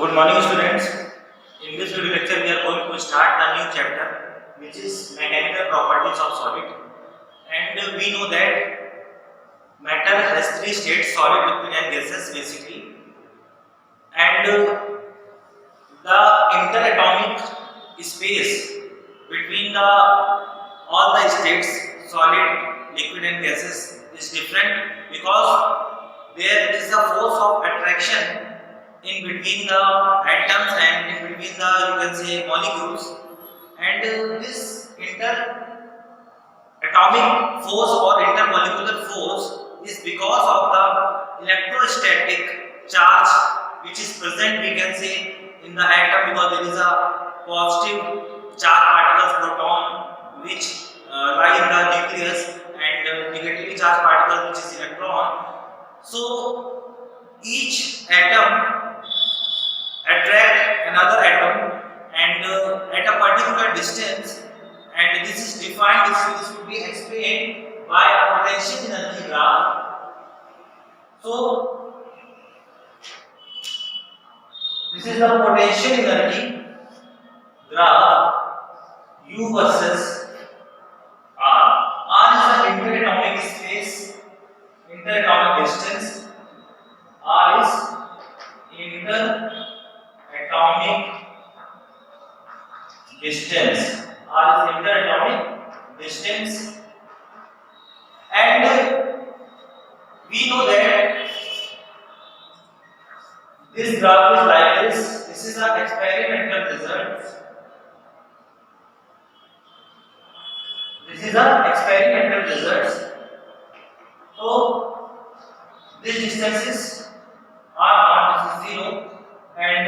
Good morning, students. In this video lecture, we are going to start the new chapter, which is mechanical properties of solid. And we know that matter has three states: solid, liquid, and gases, basically. And the interatomic space between all the states, solid, liquid, and gases, is different because there is a force of attraction in between the atoms and in between the, you can say, molecules, and this interatomic force or intermolecular force is because of the electrostatic charge which is present, we can say, in the atom, because there is a positive charge particles, proton, which lie in the nucleus, and negatively charged particles, which is electron. So each atom attract another atom, and at a particular distance, and this is defined, this will be explained by a potential energy graph. So this is the potential energy graph, U versus R. R is the interatomic space, interatomic distance. R is interatomic distance. R is interatomic distance, and we know that this graph is like this. This is our experimental results. This is our experimental results. So these distances are not, this is 0, and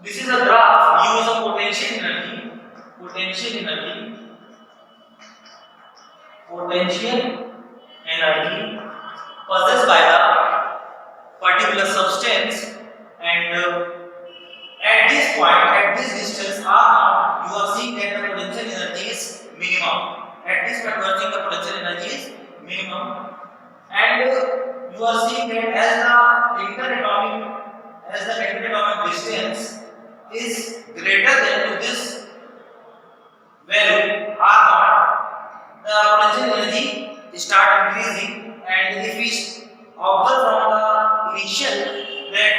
this is a graph. U is a potential energy, potential energy possessed by the particular substance, and at this point, at this distance R, you are seeing that the potential energy is minimum. At this point, you are seeing the potential energy is minimum, and you are seeing that as the interatomic distance is greater than to this value R naught, the potential energy start increasing, and if we observe from the initial that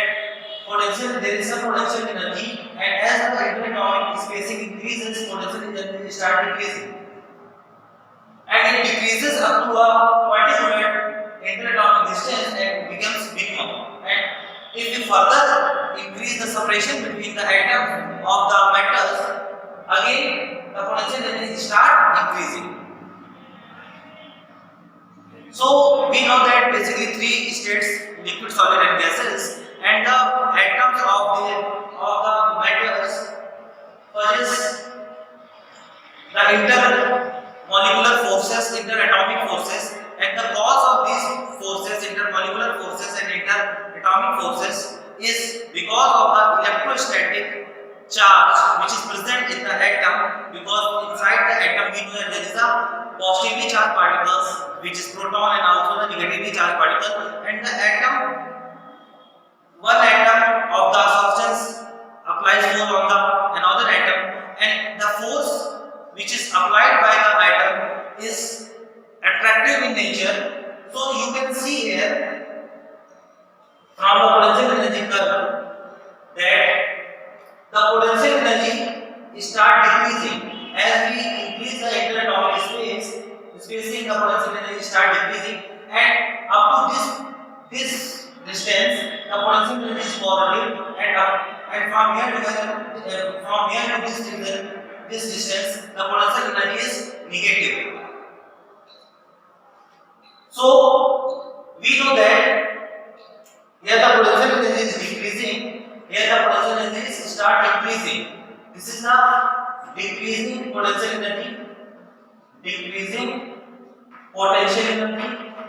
potential, there is a potential energy, and as the interatomic spacing increases, potential energy start decreasing, and it decreases up to a particular interatomic distance and becomes minimum. And if we further increase the separation between the atoms of the metals, again the potential energy start increasing. So we know that basically three states: liquid, solid, and gases, and the atoms of the metals possess the intermolecular forces, interatomic forces, and the cause of these forces, intermolecular forces and interatomic forces, is because of the electrostatic charge which is present in the atom, because inside the atom we know that there is a positively charged particles, which is proton, and also the negatively charged particle, and the atom, one atom of the substance applies force on the another atom, and the force which is applied by the atom is attractive in nature. So you can see here from the potential energy curve that the potential energy start decreasing as we increase the interatomic spacing. The potential energy start decreasing, and up to this distance, the potential energy is positive, and from here to this distance, the potential energy is negative. So we know that here the potential energy is decreasing, here the potential energy start increasing. This is the decreasing potential energy,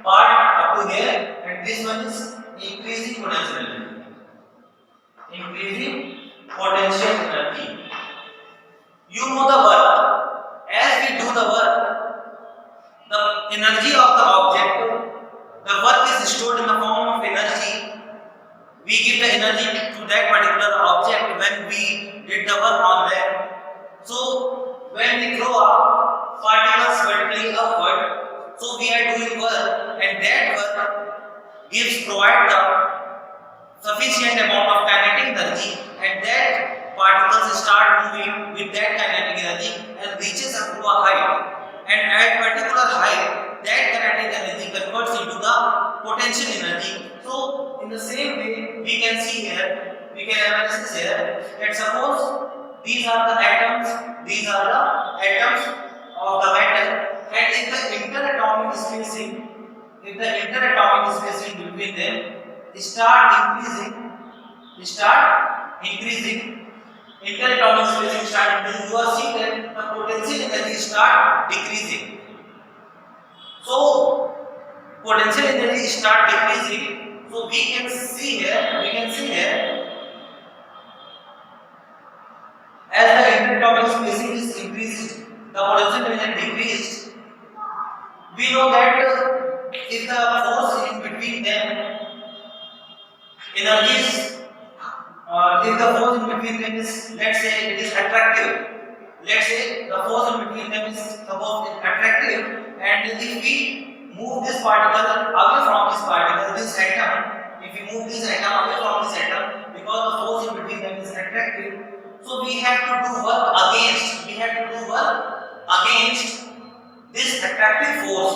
part up to here, and this one is increasing potential energy, You know the work. As we do the work, the energy of the object, the work is stored in the form of energy. We give the energy to that particular did the work on them. So when we throw our particles vertically upward, so we are doing work, and that work provide the sufficient amount of kinetic energy, and that particles start moving with that kinetic energy and reaches up to a height. And at particular height, that kinetic energy converts into the potential energy. So in the same way, we can see here, we can analyze here that suppose these are the atoms of the metal, and if the interatomic spacing between them start increasing, interatomic spacing start increasing, you are seeing that the potential energy start decreasing. So potential energy start decreasing. So we can see here as the interatomic spacing is increased, the potential energy decreased. We know that if the force in between them energies, if the force in between them is, let's say it is attractive, let's say the force in between them is suppose attractive, and if we move this particle away from this particle, this atom, if we move this atom away from this atom, because the force in between them is attractive, so we have to do work against this attractive force,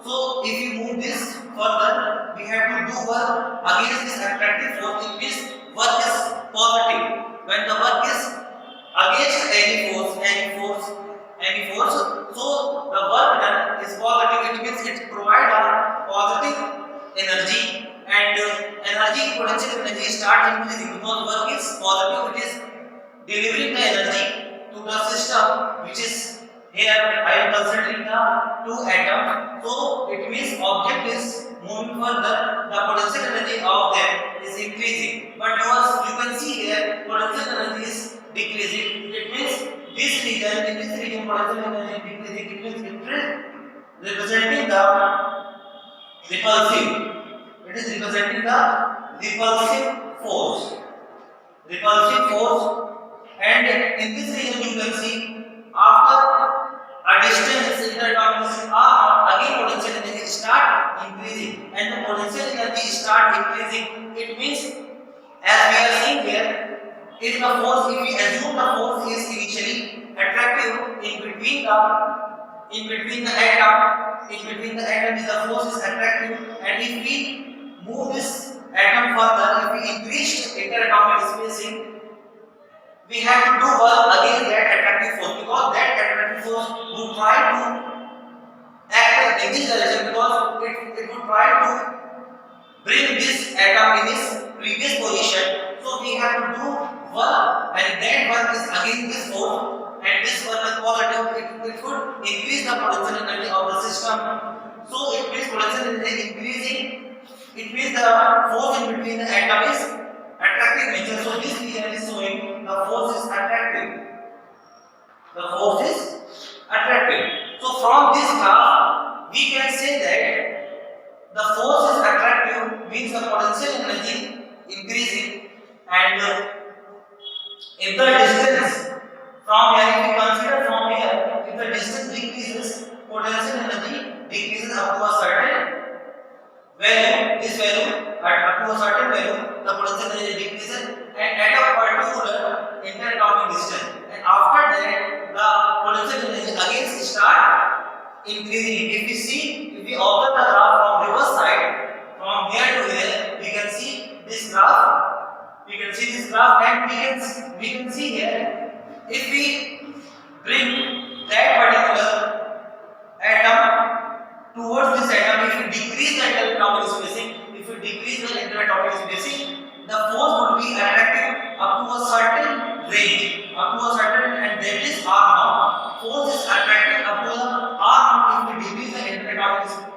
So if you move this further, we have to do work against this attractive force. It means work is positive. When the work is against any force, so the work done is positive. It means it provides a positive energy, and potential energy starts increasing because work is positive. It is delivering the energy to the system, which is here I am considering the two atoms. So it means object is moving further, the potential energy of them is increasing. But you can see here potential energy is decreasing. It means in this region potential energy is decreasing. It means it is representing the repulsive. It is representing the repulsive force. And in this region you can see after a distance interatomic R, again potential energy start increasing, and the potential energy start increasing. It means, as we are seeing here, if we assume the force is initially attractive in between the atom, the force is attractive, and if we move this atom further, if we increase interatomic spacing, we have to do work against that attractive force, because that attractive force would try to act in this direction, because it would try to bring this atom in its previous position. So we have to do work, and that work is against this force, and this work is positive. It could increase the potential energy of the system. So it means potential energy increasing. It means the force in between the atom is attractive nature. So this region is showing the force is attractive. So from this graph, we can say that the force is attractive means the potential energy increasing, and if the distance from here, if we consider from here, if the distance decreases, potential energy decreases up to a certain value. This value up to a certain value, the potential energy decreases, and at a particular interatomic distance. And after that, the potential energy again start increasing. If we observe the graph from reverse side, from here to here, we can see this graph. And we can see here, if we bring that particular atom towards this atom, if we decrease the interatomic spacing, the force would be attractive up to a certain range, and that is R naught. Force is attractive up to R naught if we decrease the interatomic spacing.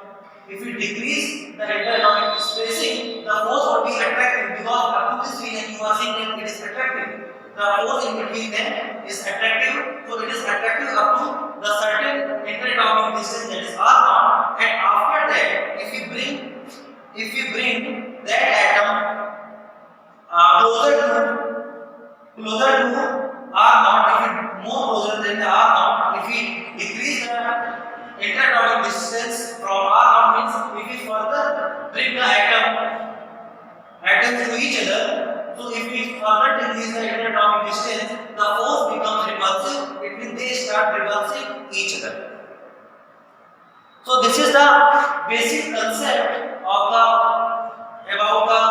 If we decrease the interatomic spacing, the force would be attractive, because up to this region you are seeing that it is attractive. The force in between them is attractive, so it is attractive up to the certain interatomic distance, that is R naught. And after that, if we bring that atom closer to R naught, if it more closer than the R naught, if we decrease the interatomic distance from R naught, means if we further bring the atoms to each other, so if we further decrease the interatomic distance, the force becomes repulsive. It means they start repulsing each other. So this is the basic concept of about the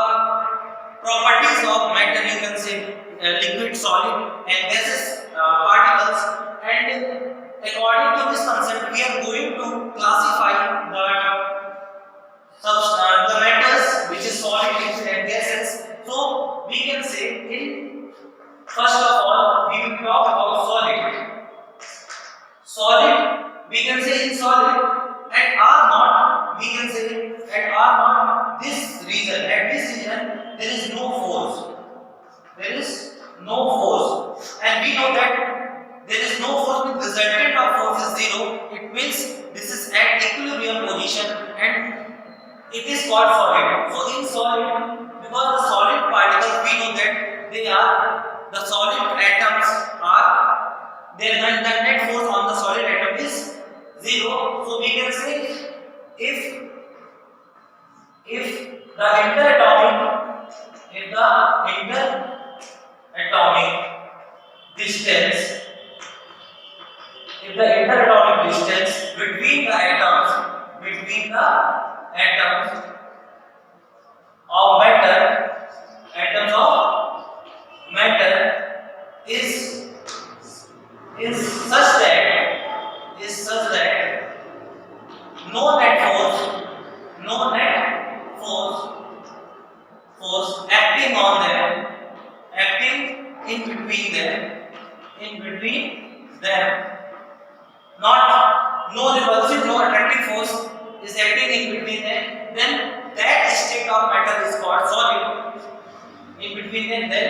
properties of matter. You can say liquid, solid, and gaseous particles. And according to this concept, we are going to classify the matters which is solid, liquid, and gaseous. So we can say first of all we will talk about solid. Solid, we can say in solid at R naught, we can say at R naught at this region there is no force. There is no force, and we know that there is no force, with resultant of force is zero. It means this is at equilibrium position and it is called solid. So in solid, because the solid particles, we know that the solid atoms are their net force on the solid atom is zero. So we can say if the interatomic distance between the atoms of matter is such that no net force acting in between them, no repulsive, no attractive force is acting in between them, then that state of matter is called solid. In between them, then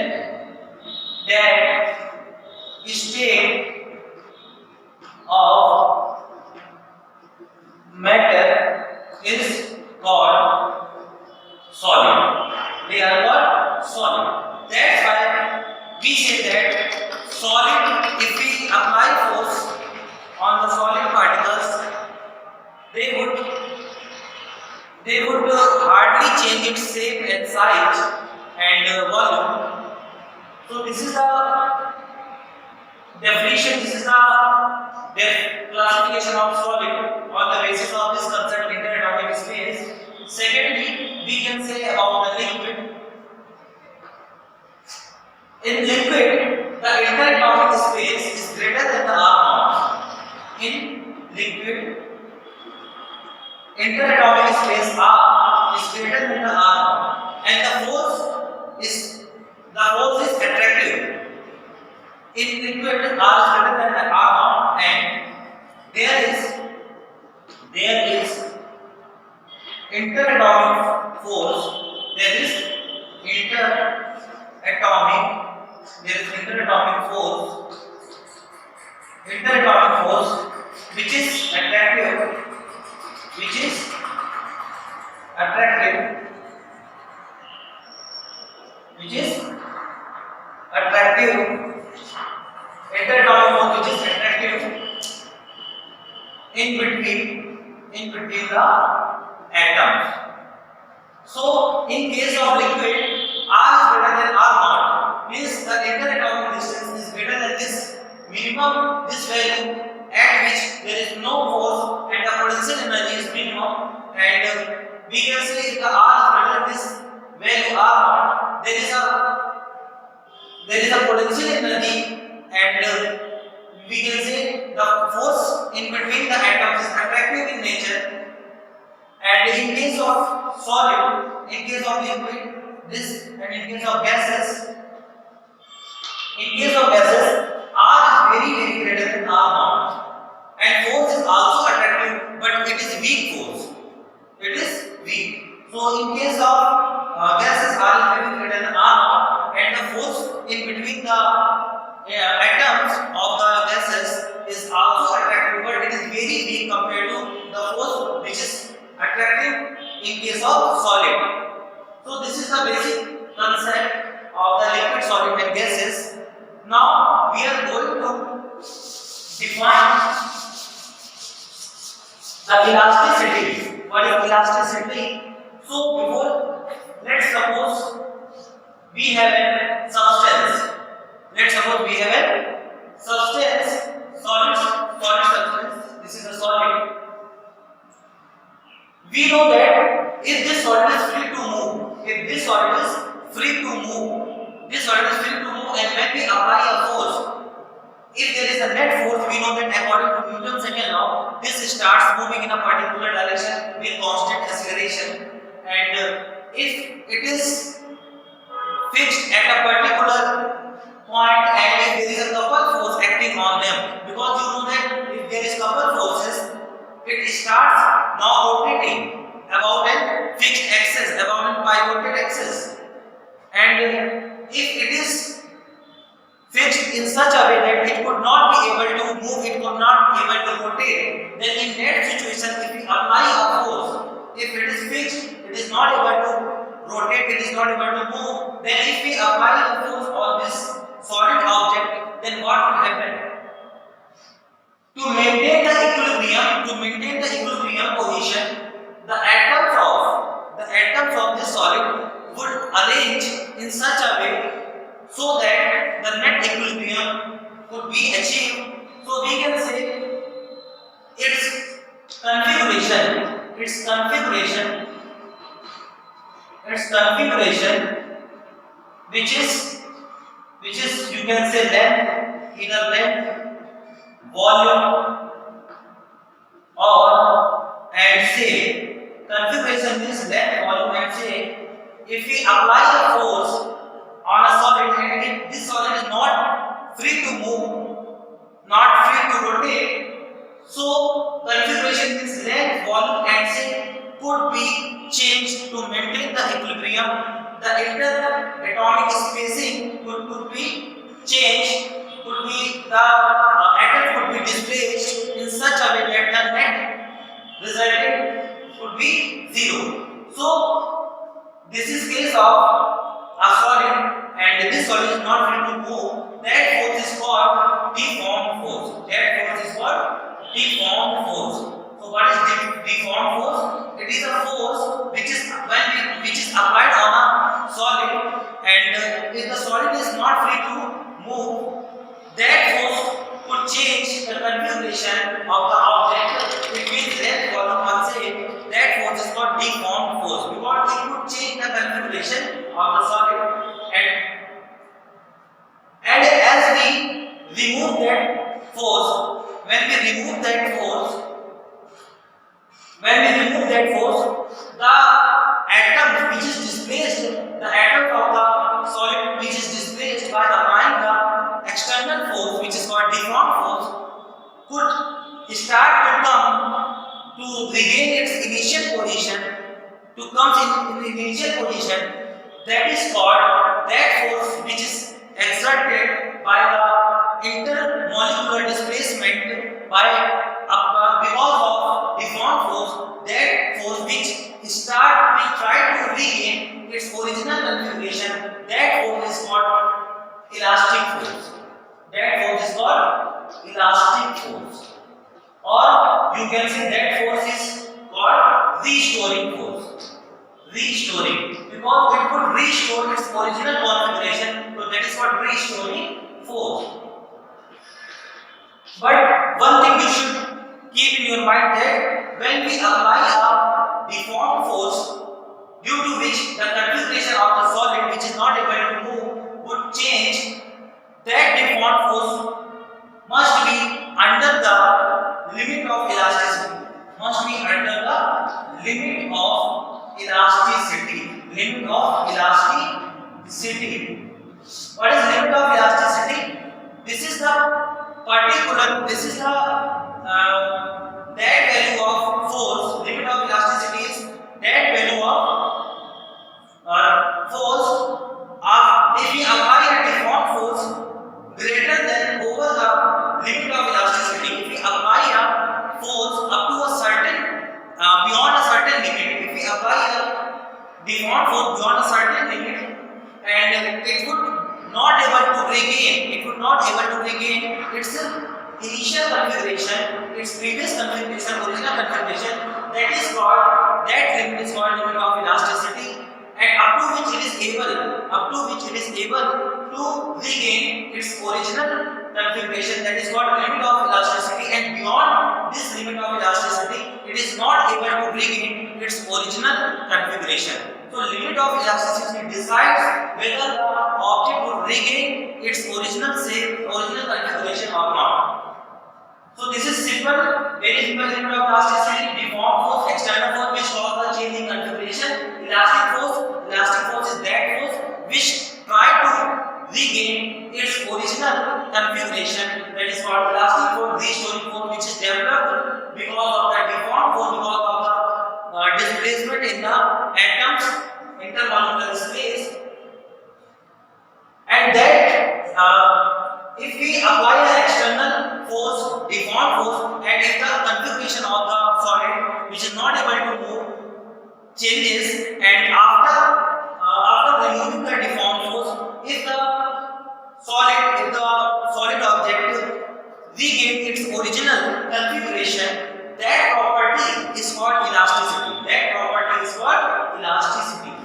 that state of matter is called solid. They are called solid. That's why we say that solid, if we apply force on the solid particles, they would hardly change its shape and size and volume. So this is the definition, this is the classification of solid on the basis of this concept interatomic space. Secondly, we can say about the liquid. In liquid, the interatomic space is greater than the R naught. In liquid, interatomic space R is greater than the R naught, and the force is attractive. In liquid, R is greater than the R naught, and there is interatomic force. There is interatomic force which is attractive in between the atoms. So in case of liquid, R is greater than R naught, means the interatomic distance is greater than this minimum, this value at which there is no force and the potential energy is minimum, and we can say if the R is greater than this value R naught, there is a potential energy, and we can say the force in between the atoms is attractive in nature. And in case of solid, in case of liquid, this, and in case of gases, R is very greater than R naught, and force is also attractive, but it is weak force. It is weak. So in case of gases, R is very greater than R naught, and the force in between the atoms of the gases is also attractive, but it is very weak compared to the force which is attractive in case of solid. So this is the basic concept of the liquid, solid and gases. Now we are going to define the elasticity. What is elasticity? So before, let's suppose we have a substance. Let's suppose we have a substance, solid substance. This is a solid. We know that if this solid is free to move, and when we apply a force, if there is a net force, we know that according to Newton's second law, this starts moving in a particular direction with constant acceleration, and if it is fixed at a particular point, and if there is a couple force acting on them, because you know that if there is couple forces, it starts now rotating about a fixed axis, about a pivoted axis, and if it is fixed in such a way that it could not be able to move, it could not be able to rotate, then in that situation, if we apply a force, if it is fixed, it is not able to rotate, it is not able to move, then if we apply a force on this solid object, then what will happen? To maintain the equilibrium position, the atoms of this solid would arrange in such a way so that the net equilibrium could be achieved. So we can say its configuration, which is you can say length, inner length, volume, or and shape. Configuration means length, volume and shape. If we apply a force on a solid and if this solid is not free to move, not free to rotate, so configuration means length, volume and shape could be changed to maintain the equilibrium. The interatomic spacing could be changed, could be the atom could be displaced in such a way that the net resultant could be zero. So this is case of a solid, and this solid is not free to move. That force is called deformed force. So what is deformed force? It is a force which is applied on a solid, and if the solid is not free to move, that force could change the configuration of the object. It means length, volume, and shape. That force is called deformed force because it could change the configuration of the solid. And as we remove that force, when we remove that force, the atom which is displaced, the atom of the solid which is displaced by applying the external force, which is called deformed force, could start to come to regain its initial position, to come in the initial position. That is called that force which is exerted by the intermolecular displacement because of deformed force. That force which try to regain its original configuration, that force is called elastic force. Or you can say that force is called restoring force. Because it could restore its original configuration, so that is called restoring force. But one thing you should keep in your mind that when we apply a deformed force, due to which the configuration of the solid which is not able to move would change, that deformed force must be under the limit of elasticity. What is limit of elasticity? This is the that value of force. Limit of elasticity is that value of force if we apply a deformed force greater than over the limit of elasticity. If we apply a force up to a certain beyond a certain limit, if we apply a deformed force beyond a certain limit, and it would not able to regain its initial configuration, its previous configuration, original configuration. That limit is called limit of elasticity, and up to which it is able to regain its original configuration, that is called limit of elasticity, and beyond this limit of elasticity it is not able to regain its original configuration. So limit of elasticity decides whether the object will regain its original configuration or not. So this is simple, very simple limit of elasticity. Deformed force, external force which cause the change in configuration. Elastic force is that force which try to regain its original configuration, that is called elastic force. Restoring force which is developed because of the deformed force, because of the displacement in the atoms intermolecular space, and that if we apply an external force, deformed force, and if the configuration of the solid which is not able to move changes, and after removing the deformed force, if the solid object regain its original configuration, that property is called elasticity.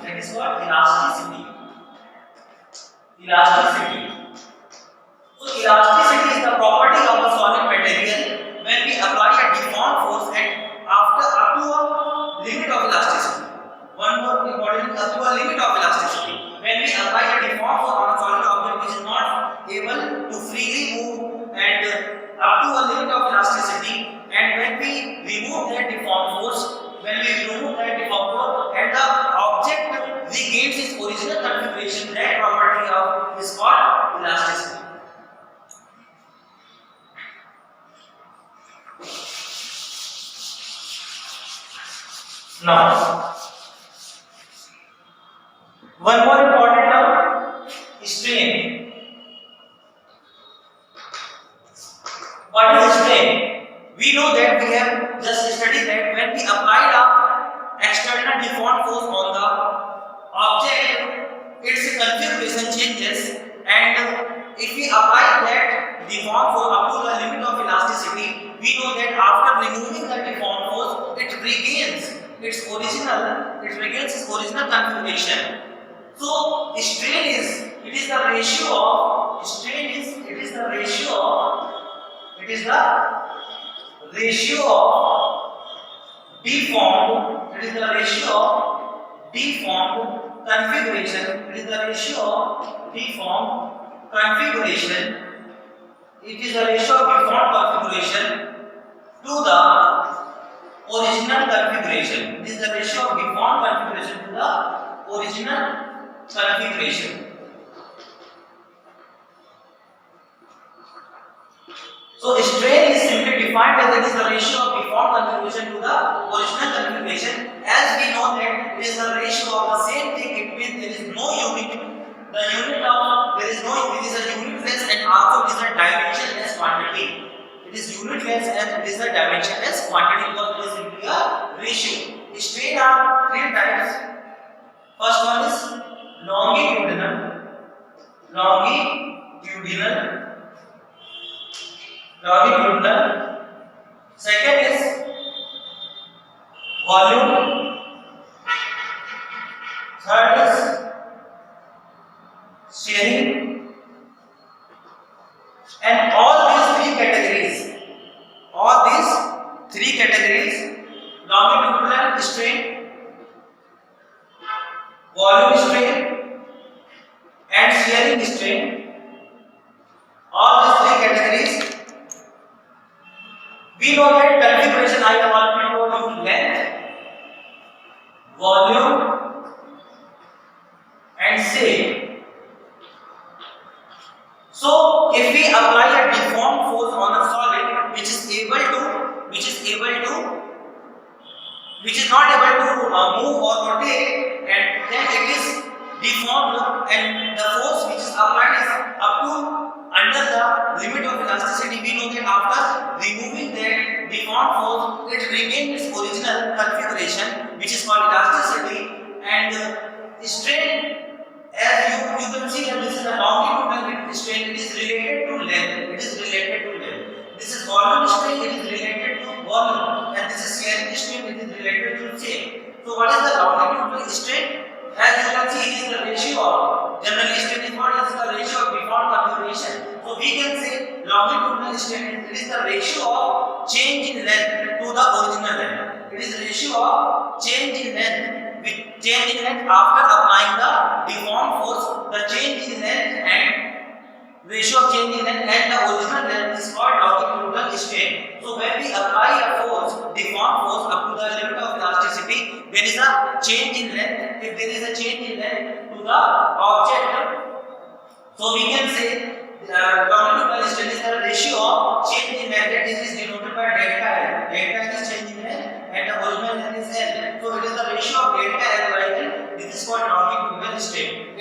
That is called elasticity. So elasticity is the property of a solid material when we apply a deformed force and after up to a limit of elasticity. One more important, up to a limit of elasticity. When we apply a deformed force on a solid object which is not able to freely move, and up to a limit of elasticity, and when we remove that deformed force, and the object regains its original configuration, that property is called elasticity. Now, one more important term, strain. What is strain? We know that we have just studied that when we apply the external deformed force on the object, its configuration changes, and if we apply that deformed force up to the limit of elasticity, we know that after removing the deformed force, it regains its original configuration. So strain is the ratio of deformed configuration. It is the ratio of deformed configuration. It is the ratio of deformed configuration to the original configuration. It is the ratio of deformed configuration to the original configuration. So strain is simply defined as it is the ratio of deformed configuration to the original configuration. As we know that it is the ratio of the same thing, it means there is no unit. It is a unitless and also it is a dimensionless quantity. It is unitless and it is a dimensionless quantity because it is simply a ratio. Strain are three types. First one is longitudinal. Second is volume. Third is sharing. And all these three categories, longitudinal strain, volume strain, and shearing strain, all these three categories, we know that configuration I have already told you: length, volume, and shape. So if we apply a deformed force on a solid which is not able to move or rotate, and then it is deformed, and the force which is applied is up to under the limit of elasticity, we know that after removing that deformed force, it regains its original configuration, which is called elasticity, and strain as you can see that this is a longitudinal strain. It is related to length. It is related to length. This is volume strain. It is related to volume, and this is shearing strain. It is related to shape. So what is the longitudinal strain? As you can see, it is the ratio of generally strain is what is the ratio of deformed configuration. So we can say longitudinal strain. It is the ratio of change in length to the original length. It is the ratio of change in length with change in length after applying the deformed force. The change in length and ratio of change in length and the original length is called longitudinal strain. So when we apply a force, deformed force up to the limit of elasticity, there is a change in length. If there is a change in length to the object, so we can say longitudinal strain is the ratio of change in length, that is denoted by delta L. Delta L is change in length and the original length is L. So it is the ratio of delta L by L. This is called longitudinal strain.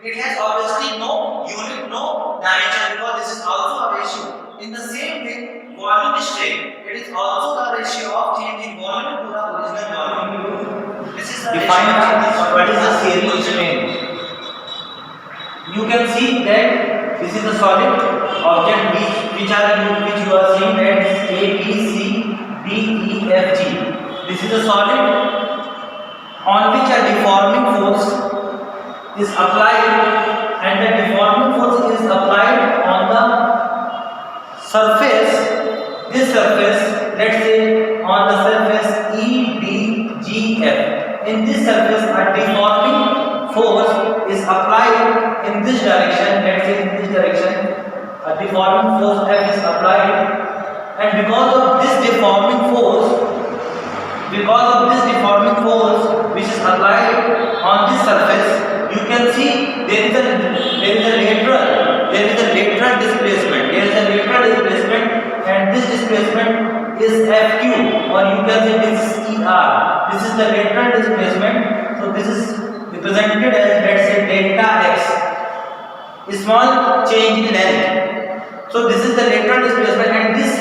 It has obviously no unit, no dimension, because this is also a ratio. In the same way, volume strain, it is also the ratio of change in volume to the original volume. This is the define ratio. what is the shearing strain. You can see that this is a solid object which you are seeing that is A, B, C, D, E, F, G. This is a solid on which a deforming force is applied, and the deforming force is applied on the surface. This surface, let's say on the surface E, D, G, F. In this surface, a deforming force is applied in this direction. Let's say in this direction, a deforming force F is applied, and because of this deforming force which is applied on this surface, you can see there is a lateral displacement. And this displacement is FQ, or you can say this is ER. This is the lateral displacement. So this is represented as, let's say, delta x, a small change in length. So this is the lateral displacement, and this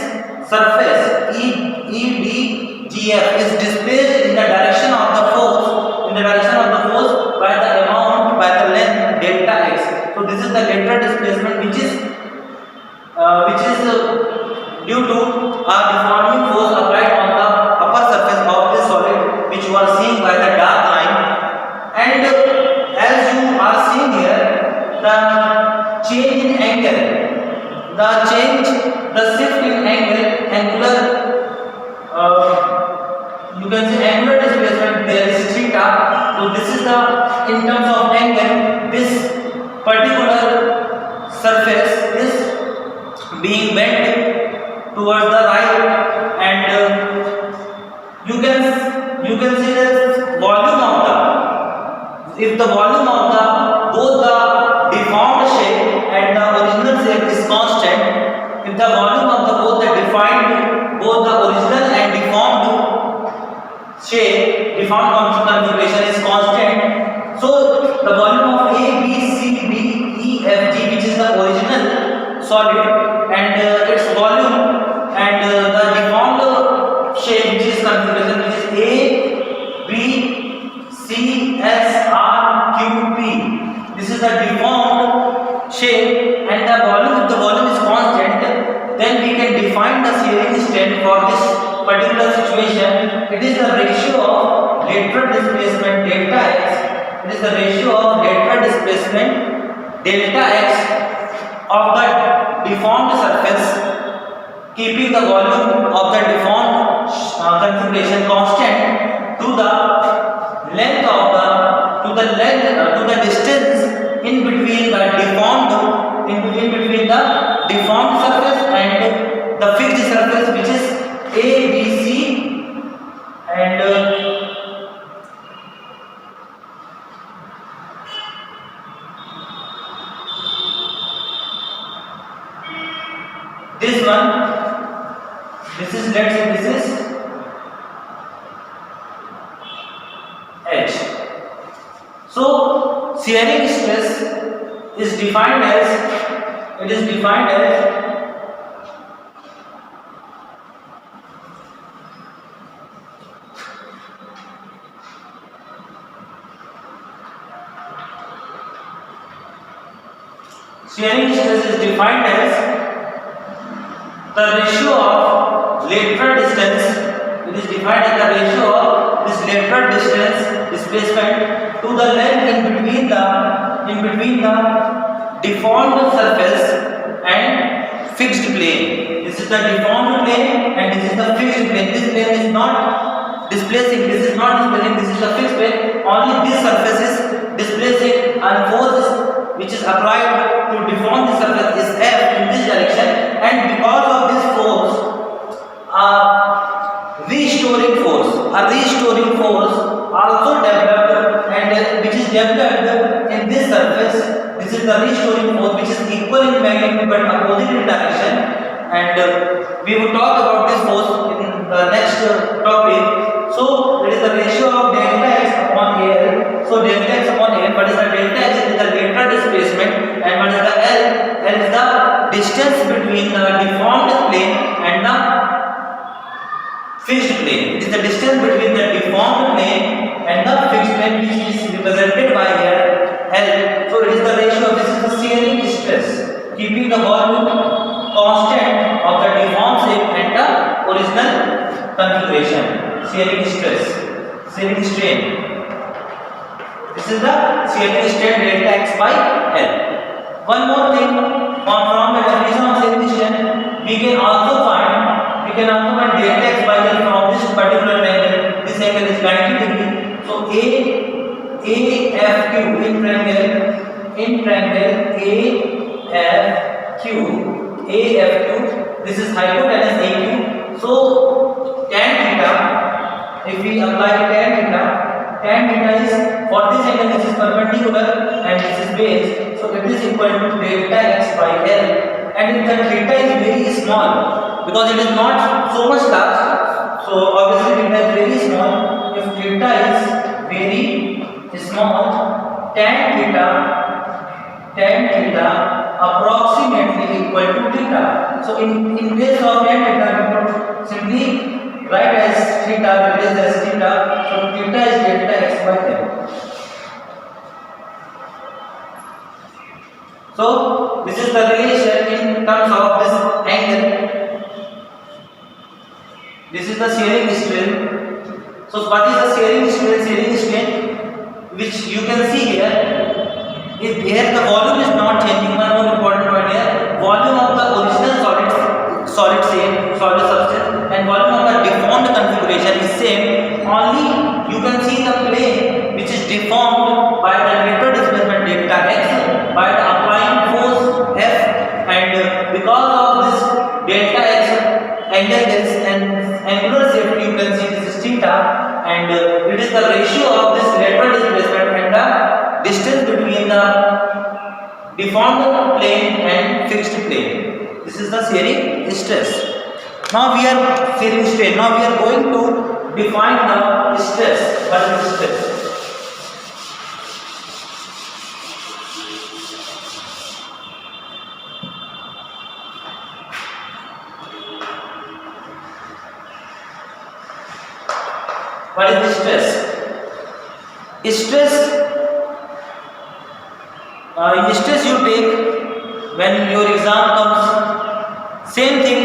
surface EDGF is displaced in the direction of the force, by the length delta x. So this is the lateral displacement which is due to a deforming force applied on the upper surface of this solid, which you are seeing by the dark line. And as you are seeing here, the change in angle, the shift in angular, you can say angular displacement, there is theta. So this is the, in terms of angle, this particular surface is being bent towards the right, and you can see the volume of the, if the volume of the both the deformed shape and the original shape is constant, if the volume of the both the original and deformed shape, deformed configuration is constant, so the volume of A, B, C, D, E, F, G, which is the original solid, and its volume, and the deformed shape which is configuration, which is A, B, C, S, R, Q, P. This is the deformed shape, and the volume, if the volume is constant, then we can define the shearing strain for this particular situation. It is the ratio of lateral displacement delta x. It is the ratio of lateral displacement delta x of the deformed surface, keeping the volume of the deformed configuration constant, to the length of the distance in between the deformed surface and the fixed surface, which is A, B, C, and this one, this is, let's say this is H. So shearing stress is defined as, shearing stress is defined as the ratio of lateral distance. It is defined as the ratio of this lateral distance displacement to the length in between the deformed surface and fixed plane. This is the deformed plane and this is the fixed plane. This plane is not displacing, this is the fixed plane. Only this surface is displacing, and force which is applied to deform the surface is F in this direction, and because of this force, a restoring force also developed, and which is developed in this surface. This is the restoring force which is equal in magnitude but opposite in direction, and we will talk about this force in the next topic. So it is the ratio of delta x upon L. So delta x upon L, what is the delta x? It is the lateral displacement, and what is the L? L is the distance between the deformed plane and the fixed plane. It is the distance between the deformed plane and the fixed plane, which is represented by here L. So it is the ratio. This is the shearing stress, keeping the volume constant of the deformed shape and the original configuration. Shearing stress, shearing strain. This is the shearing strain delta x by L. One more thing, from the definition of shearing strain, we can also find delta x by L from this particular angle. This angle is 90 degree. So AFQ in triangle AFQ. This is hypotenuse AQ. So tan theta, if we apply tan theta is for this angle, this is perpendicular and this is base, so it is equal to delta x by L. And if the theta is very small, because it is not so much large, so obviously theta is very small. If theta is very small, tan theta approximately equal to theta. So in place of tan theta, we could simply write as theta, replace as theta. So theta is delta x by L. So this is the relation in terms of this angle. This is the shearing strain. So what is the shearing strain? Shearing strain, which you can see here. If here the volume is not changing, one more important point here, volume of the original solid substance and volume of the deformed configuration is same. Only you can see the plane which is deformed by the lateral displacement delta x by the applying force F, and because of this delta x angle, there is an angular safety. You can see this is theta, and it is the ratio of this lateral displacement and the distance between the deformed plane and fixed plane. This is the shearing stress. Now we are shearing strain. Now we are going to define the stress. What is stress? What is the stress? Stress, in stress you take when your exam comes. Same thing,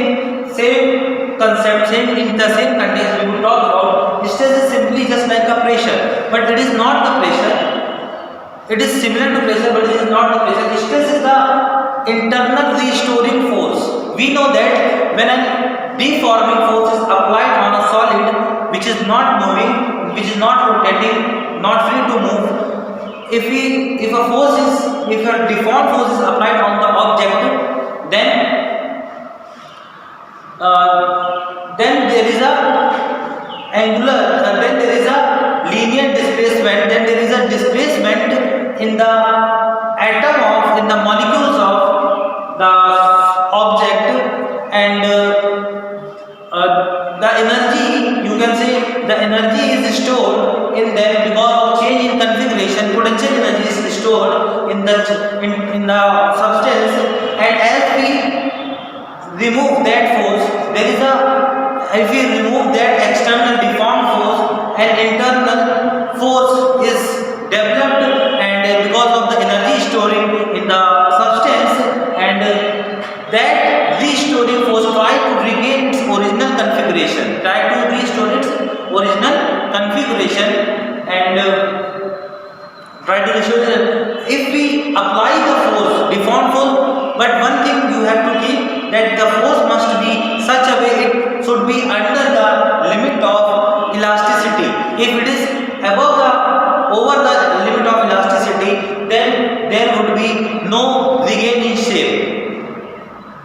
same concept, same in the same context we will talk about. Stress is simply just like a pressure, but it is not the pressure. It is similar to pressure, but it is not the pressure. Stress is the internal restoring force. We know that when a deforming force is applied on a solid which is not moving, which is not rotating, not free to move, if a deformed force is applied on the object, then there is a linear displacement, then there is a displacement in the molecules of the object, and the energy, you can say the energy is stored in them because of change in configuration. Potential energy is stored in the substance, and as we remove that force, if we remove that external deformed force, an internal force is developed, and because of the energy storing in the substance, that restoring force try to regain its original configuration. Try to restore its original configuration and try to restore it. If we apply the force, deformed force, but one thing you have to keep that the force must be such a way it should be under the limit of elasticity. If it is above the over the limit of elasticity, then there would be no regain in shape.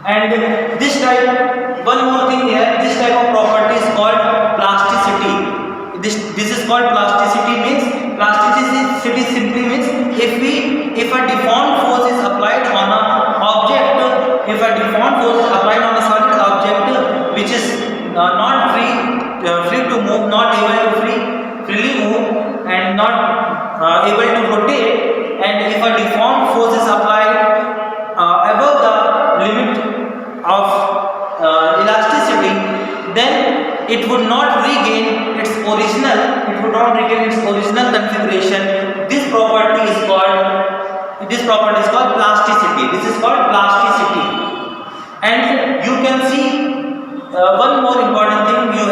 And this type, one more thing here, this type of property is called plasticity. This is called plasticity. Means plasticity simply means if a deformed force is applied on a object, if a deformed force is applied on a solid object which is not free to move, not able to freely move, and not able to rotate, and if a deformed force is applied above the limit of elasticity, then it would not regain its original configuration. This property is called plasticity. This is called plasticity. And you can see one more important thing you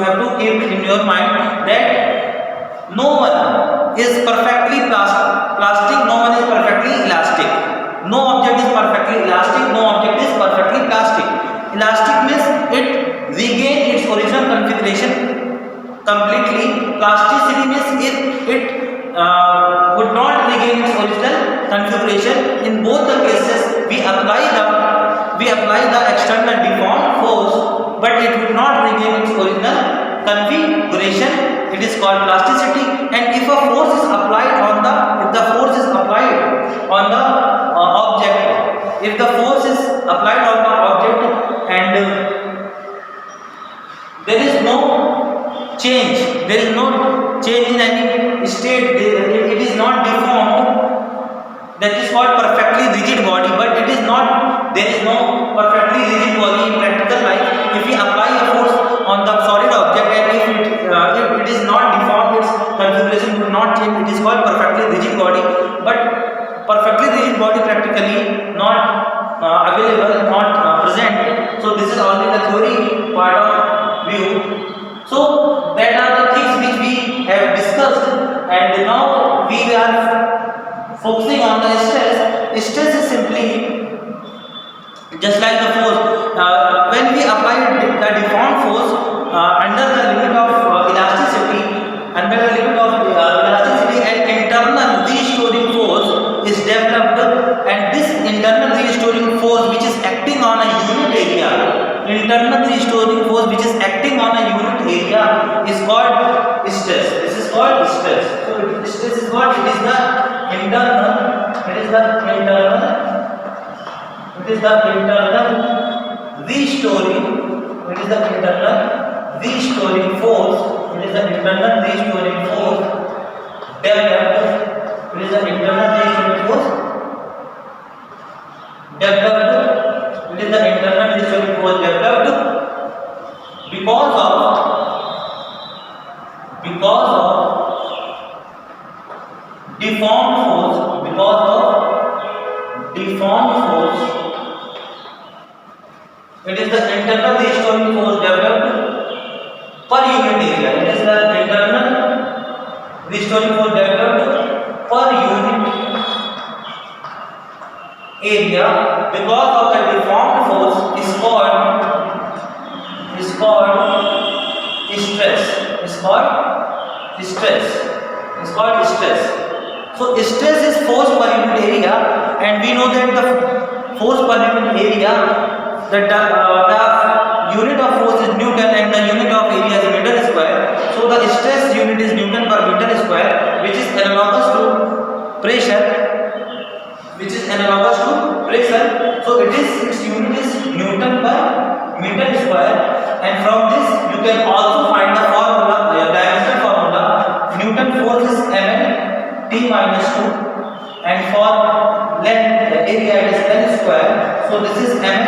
have to keep in your mind, that no one is perfectly plastic, no one is perfectly elastic. No object is perfectly elastic, no object is perfectly plastic. Elastic means it regains its original configuration completely. Plasticity means it would not regain its original configuration. In both the cases, we apply the external deformed force, but it would not regain its original configuration. It is called plasticity. And if a force is applied on the object, if the force is applied on the object and there is no change in any state, it is not deformed, that is called perfectly rigid body. But it is not, there is no perfectly rigid body in practical life. If we apply a force on the solid object and if it is not deformed, its configuration will not change, it is called perfectly rigid body. But perfectly rigid body practically not available, not present. So this is only the theory part of view. So that are the things which we have discussed, and now we are focusing on the stress. Stress is simply just like the force. When we apply the deformed force under the limit of elasticity, an internal restoring force is developed, and this internal restoring force which is acting on a unit area, is called stress. This is called stress. So stress is what? It is the internal restoring force. It is the internal restoring force developed. It is the internal restoring force developed. It is the internal restoring force developed because of deformed force. It is the internal restoring force developed per unit area. It is the internal restoring force developed per unit area because of the deformed force is called stress. So stress is force per unit area, and we know that the force per unit area, the unit of force is Newton and the unit of area is meter square. So the stress unit is Newton per meter square, which is analogous to pressure. So its unit is Newton per meter square, and from this you can also find the formula, the dimensional formula. Newton force is mn t minus 2, and for length the area is l square. So this is mn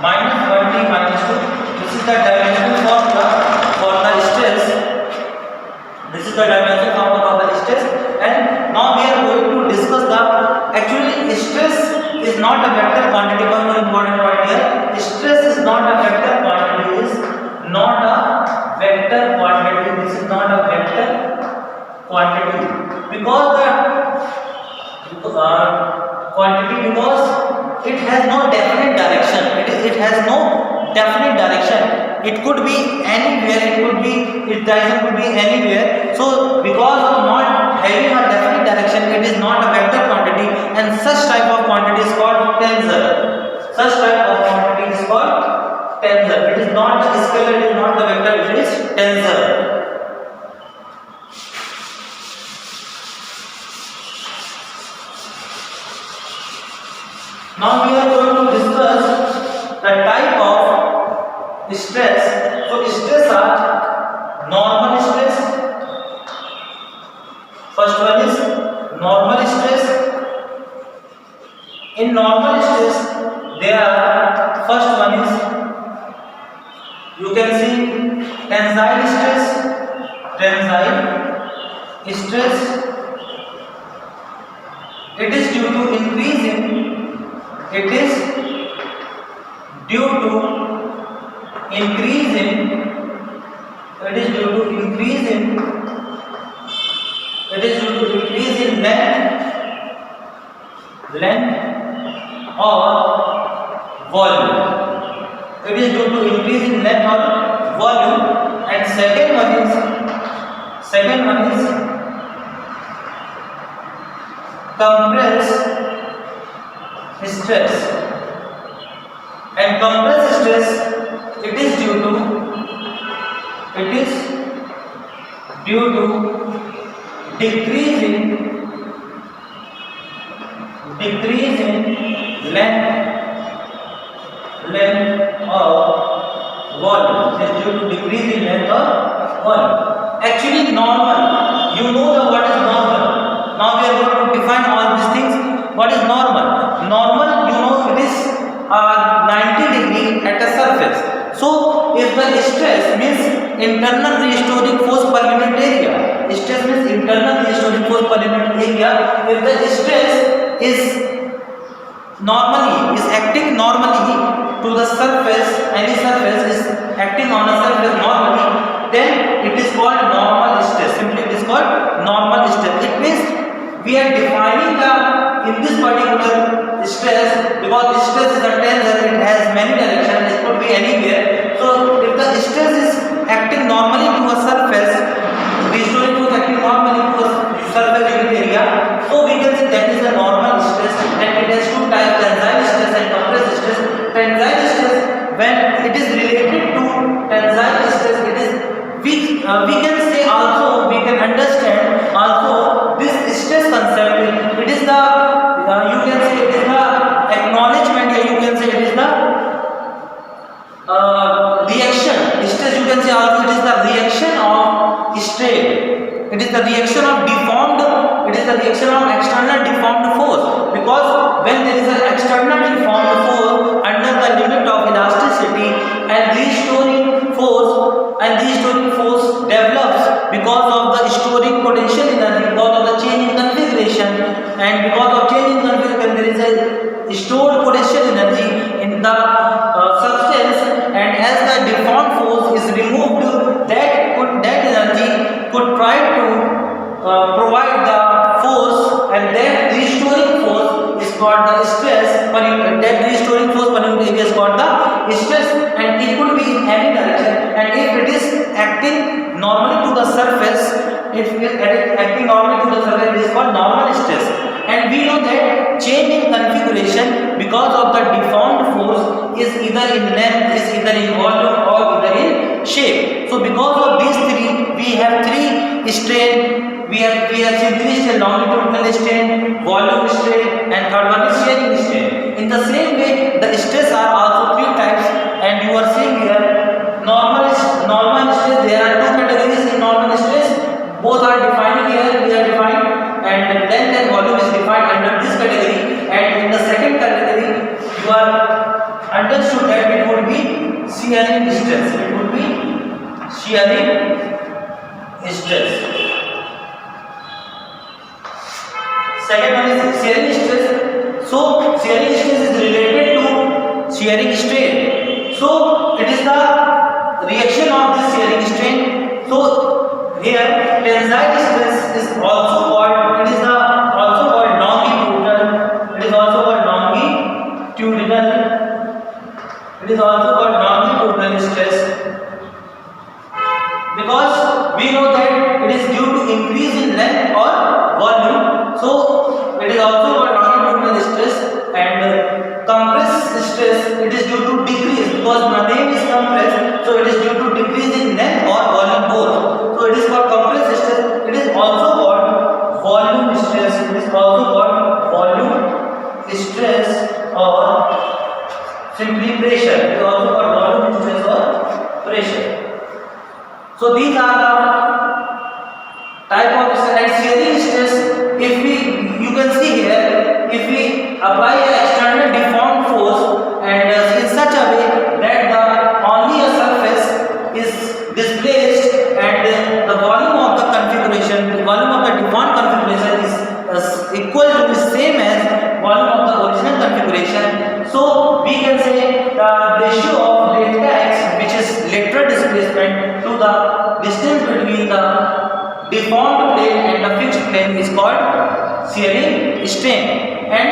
minus 1 t minus 2. This is the dimensional formula for the stress. This is the dimensional formula of the stress. And now we are going to discuss the actually stress is not a vector quantity. One more important point here. Stress is not a vector quantity. Is not a vector quantity. This is not a vector quantity because the quantity, because it has no definite direction. It has no definite direction. It could be anywhere. It could be, its direction could be anywhere. So because of not having a definite direction, it is not a vector quantity, and such type of quantity is called tensor. Such type of quantity is called tensor. It is not the scalar, it is not the vector, it is tensor. Now we are going to discuss the type of stress. So stress are normal stress. First one is normal stress. In normal stress, there are, first one is, you can see tensile stress. Tensile stress. It is due to increase in. It is due to increase in. It is due to increase in. It is due to increase in length or volume. It is due to increase in length or volume. And second one is compressed stress. And compressed stress, it is due to decrease in length or volume. It is due to decrease in length or volume. Actually normal, you know the what is normal. Now we are going to define all these things. What is normal? Normal, you know, it is 90 degree at a surface. So if the stress means internal restoring force per unit area, stress means internal restoring force per unit area. If the stress is acting normally to the surface, any surface is acting on a surface normally, then it is called normal stress. Simply it is called normal stress. It means we are defining in this particular stress, because stress is a tensor, it has many directions, it could be anywhere. So if the stress is acting normally to a surface, restoring force acting normally to a surface unit area, so we can say that is a normal stress, and it has two types, tensile stress and compressed stress. Tensile stress, when it is related to tensile stress, it is we can say also, we can understand also this stress concept. It is the you can say it is the acknowledgement, or you can say it is the reaction. Stress, you can say also it is the reaction of strain. It is the reaction of deformed. It is the reaction of external deformed force. Because when there is an external deformed force under the limit of elasticity, and restoring force develops because of the storing potential energy, because of the change in configuration, and because of change in configuration there is a stored potential energy in the substance, and as the deformed force is removed, that energy could try to provide the force, and that restoring force is called the stress per unit. That restoring force per unit area is called the stress, and it could be in any direction. And if it is acting normally to the surface, if it is acting normally to the surface, it is called normal stress. And we know that change in configuration because of the deformed force is either in length, is either in volume, or either in shape. So because of these three, we have three strain. We have seen three strain: longitudinal strain, volume strain, and third one is shearing strain. In the same way, the stress are also three types, and you are seeing here normal stress. There are two categories in normal stress. Both are defined here. We are defined, and length and volume is defined under this category. And in the second category, you are understood that it would be shearing stress. It would be shearing stress. Second one is shearing stress. So shearing stress is related to shearing strain. So it is the reaction of this shearing strain. So here tensile stress is also called, it is the also called longitudinal, it is also called longitudinal, it is also called longitudinal stress, because we know that it is due to increase in length or volume. So it is also called longitudinal stress. And compressed stress, it is due to decrease, because the name is compressed, so it is due to decrease in length or volume both. So it is called compressed stress. It is also called volume stress. It is also called volume stress or simply pressure. It is also called volume stress or pressure. So these are the type of stress. And shearing stress, if we, you can see here, if we apply an external deformed force and in such a way that the only a surface is displaced and the volume of the configuration, the volume of the deformed configuration is equal to the same as volume of the original configuration. So we can say the ratio of delta x, which is lateral displacement, to the distance between the deformed plane and the fixed plane is called shearing strain. And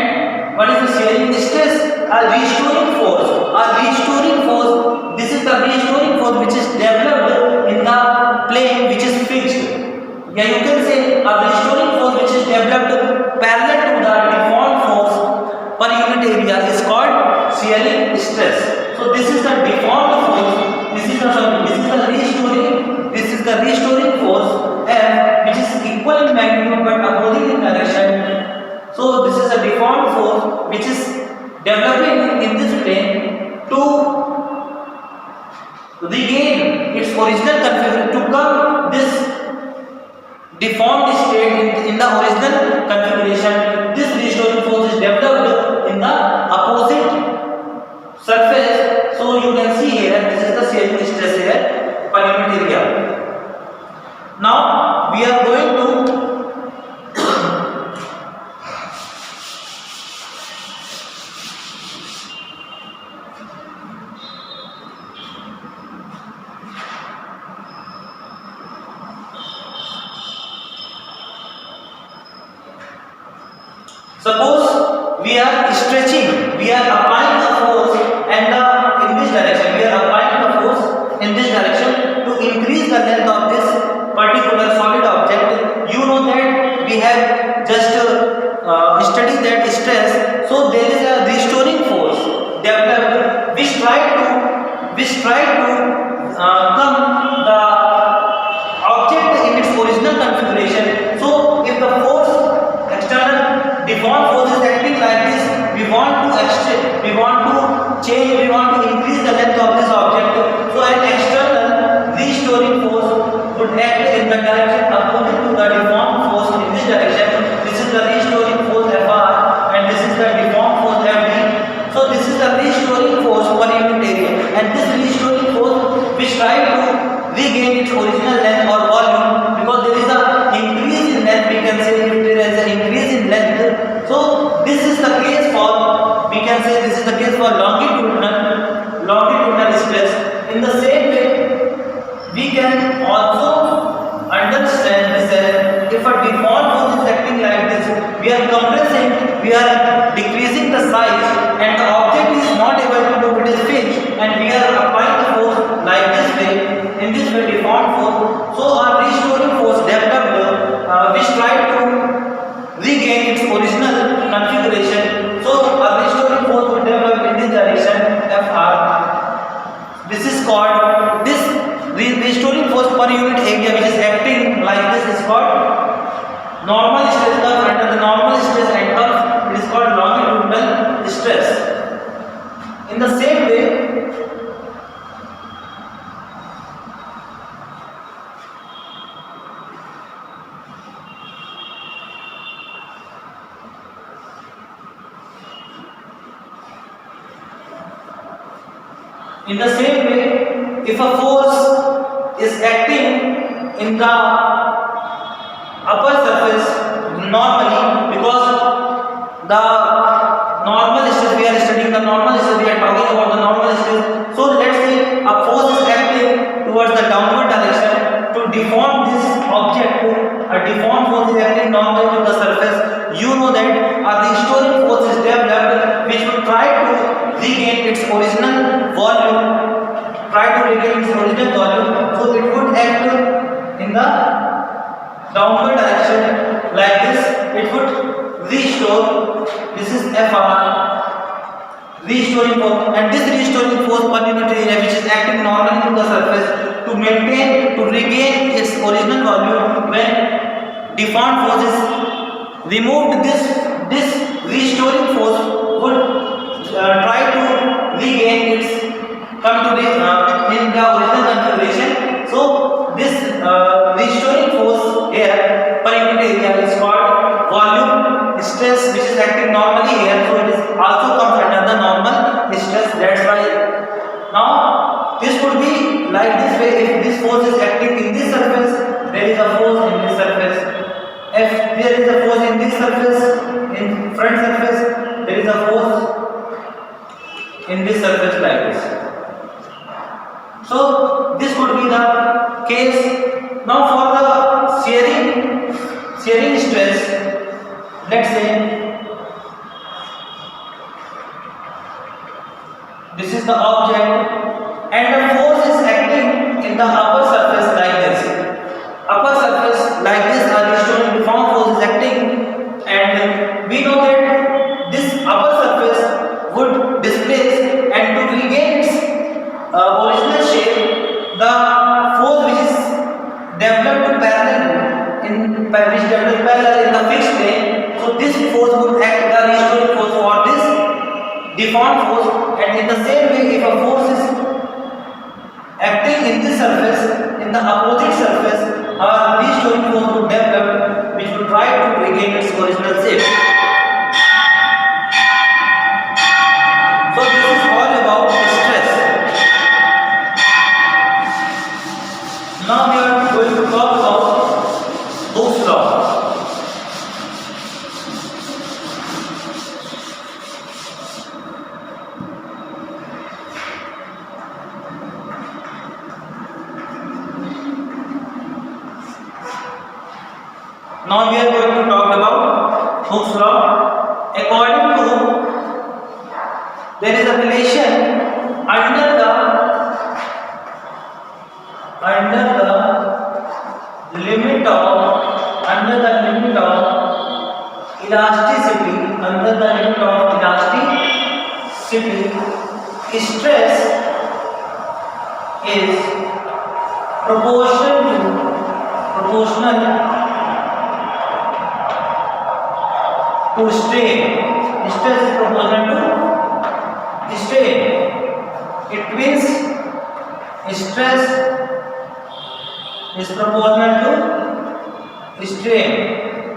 what is the shearing stress? A restoring force. A restoring force. This is the restoring force which is developed in the plane which is fixed. Yeah, you can say a restoring force which is developed parallel to the deformed force per unit area is called shearing stress. So this is the deformed force. This is the restoring force F, which is equal in magnitude but opposite in direction. So this is a deformed force which is developing in this plane to regain its original configuration, to come this deformed state in the original configuration. This restoring force is developed in the opposite surface. So you can see here, this is the shearing stress here per unit area. Now we are going to suppose we are stretching, we are applying the force and in this direction, we are applying the force in this direction to increase the length of this particular solid object. You know that we have just studied that stress. So there is a restoring force developed which try to come the object in its original configuration. So if the force, external deformed force is acting like this, we want to extend, we want to change, we want to increase the length of this object. So an external restoring force would act in the direction opposite to the deformed force in this direction. This is the restoring force Fr and this is the deformed force Fd. So this is the restoring force per unit area, and this restoring force which try to regain its original length or volume, because there is a increase in length, we can say if there is an increase in length. So this is the case for, we can say this is the case for longitudinal stress. In the same way, we can also understand this as if a deformed force is acting like this, we are compressing, we are decreasing the size and the object is not able to do, it is fixed, and we are applying the force like this way, in this way deformed force. So our restoring force developed which tried to regain its original configuration. So our restoring force will develop in this direction Fr. This is called, this restoring force per unit area which is acting like this is called normal stress curve. Under the normal stress and curve, it is called longitudinal stress. In the same way, if a force is acting in the upper surface normally, because the normal about the normal stress. So let's say a force is acting towards the downward direction to deform this object. A deformed force is acting normally to the surface. You know that a restoring force is developed which will try to regain its original volume. So it would act in the downward direction like this. It would restore. This is Fr, restoring force, and this restoring force per unit area which is acting normally to the surface to regain its original volume. When deformed force is removed, this restoring force would try to regain its come to the in the original configuration. So this restoring force here per unit area is called volume stress, which is acting normally here. So it is also comes under the normal stress. That's why now this would be like this way. If this force is acting in this surface, there is a force in this surface. If there is a force in this surface, in front surface, there is a force in this surface like this. So this would be the case. Now for the shearing stress, let's say this is the object and the force is acting in the upper surface like this. Upper surface like this, a restoring deformed force is acting, and we know that this upper surface would displace, and to regain its original shape, the force which is developed parallel in the fixed plane. So this force would act the restoring force for this deformed force, and in the same way, if a force is acting in this surface, in the opposite surface, a restoring force would develop, which would try to regain its original shape. So this is all about stress. Now we are going to talk about Hooke's law. Now we are going to talk about Hooke's law. According to Hooke, there is a relation under the limit of elasticity, stress is proportional to strain. Stress is proportional to strain. It means stress is proportional to strain.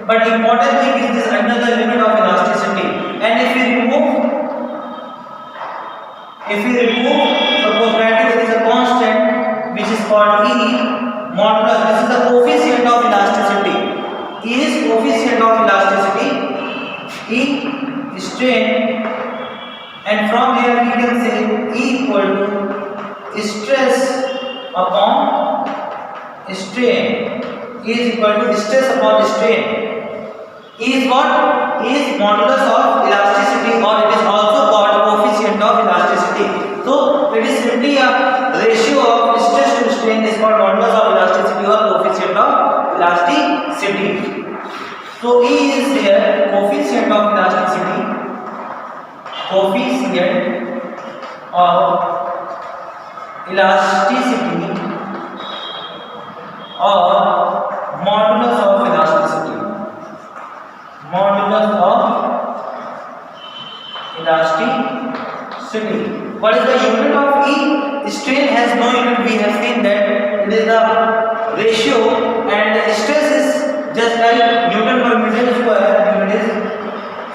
But important thing is this under the limit of elasticity. And if we remove proportionality, there is a constant which is called E modulus. This is the coefficient of elasticity. E is coefficient of elasticity. E strain, and from here we can say E equal to stress upon strain. E is equal to stress upon strain. E is what? E is modulus of elasticity, or it is also called coefficient of elasticity. So it is simply a ratio of stress to strain is called modulus of elasticity or coefficient of elasticity. So E is here coefficient of elasticity, or modulus of elasticity. What is the unit of E? Strain has no unit. We have seen that it is the ratio, and stress is just like Newton per meter square unit is.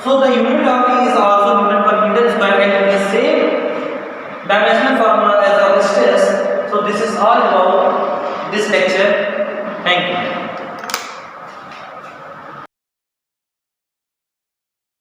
So the unit of E is also Newton per meter square, and the same dimensional formula as of stress. So this is all about this lecture. Thank you.